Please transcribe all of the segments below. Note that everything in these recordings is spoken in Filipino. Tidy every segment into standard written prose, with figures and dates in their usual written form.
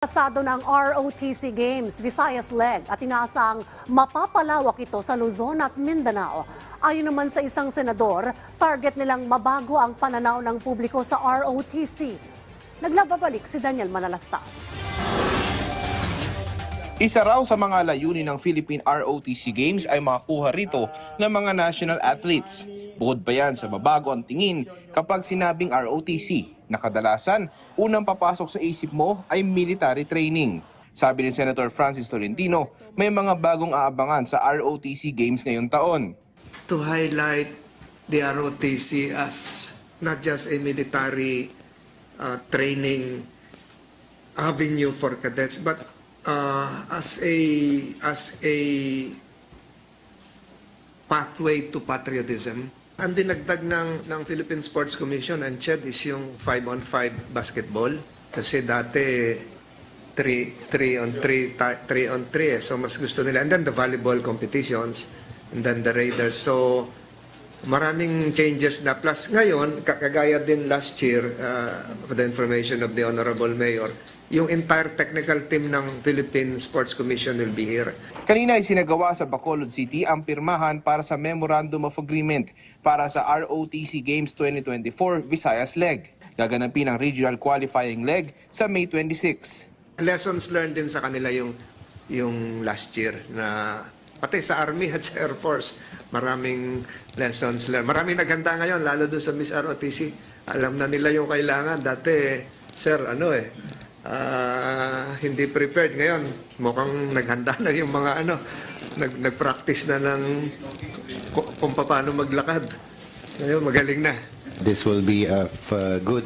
Pasado ng ROTC Games, Visayas Leg at inaasang mapapalawak ito sa Luzon at Mindanao. Ayon naman sa isang senador, target nilang mabago ang pananaw ng publiko sa ROTC. Naglababalik si Daniel Manalastas. Isa raw sa mga layunin ng Philippine ROTC Games ay makakuha rito ng mga national athletes. Bukod pa yan sa mabago ang tingin kapag sinabing ROTC, na kadalasan unang papasok sa isip mo ay military training. Sabi ni Senator Francis Tolentino, may mga bagong aabangan sa ROTC Games ngayong taon. To highlight the ROTC as not just a military training avenue for cadets, but as a pathway to patriotism. Ang dinagdag ng Philippine Sports Commission and CHED is yung 5-on-5 basketball. Kasi dati 3-on-3 so mas gusto nila. And then the volleyball competitions, and then the Raiders. So maraming changes na. Plus ngayon, kagaya din last year, for the information of the Honorable Mayor, yung entire technical team ng Philippine Sports Commission will be here. Kanina ay sinagawa sa Bacolod City ang pirmahan para sa Memorandum of Agreement para sa ROTC Games 2024 Visayas Leg. Gaganapin ang regional qualifying leg sa May 26. Lessons learned din sa kanila yung last year na pati sa Army at sa Air Force, maraming lessons learned. Maraming naghanda ngayon, lalo doon sa Miss ROTC. Alam na nila yung kailangan. Dati, sir, hindi prepared. Ngayon, mukhang naghanda na yung mga nag-practice na ng kung paano maglakad. Ngayon, magaling na. This will be of good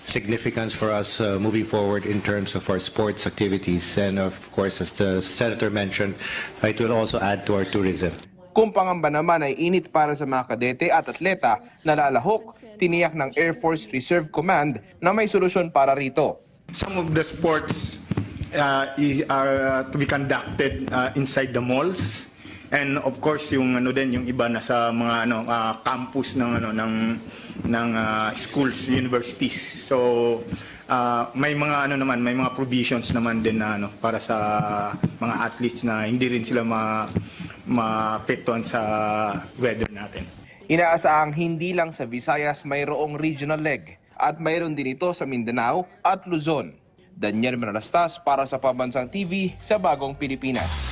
significance for us moving forward in terms of our sports activities. And of course, as the Senator mentioned, it will also add to our tourism. Kung pangamba naman ay init para sa mga kadete at atleta na lalahok, tiniyak ng Air Force Reserve Command na may solusyon para rito. Some of the sports are to be conducted inside the malls, and of course yung yung iba na sa mga campus ng schools, universities. So may mga may mga provisions naman din na para sa mga athletes na hindi rin sila maapektuhan sa weather natin. Inaasahang hindi lang sa Visayas mayroong regional leg at mayroon din ito sa Mindanao at Luzon. Daniel Manalastas para sa Pambansang TV sa Bagong Pilipinas.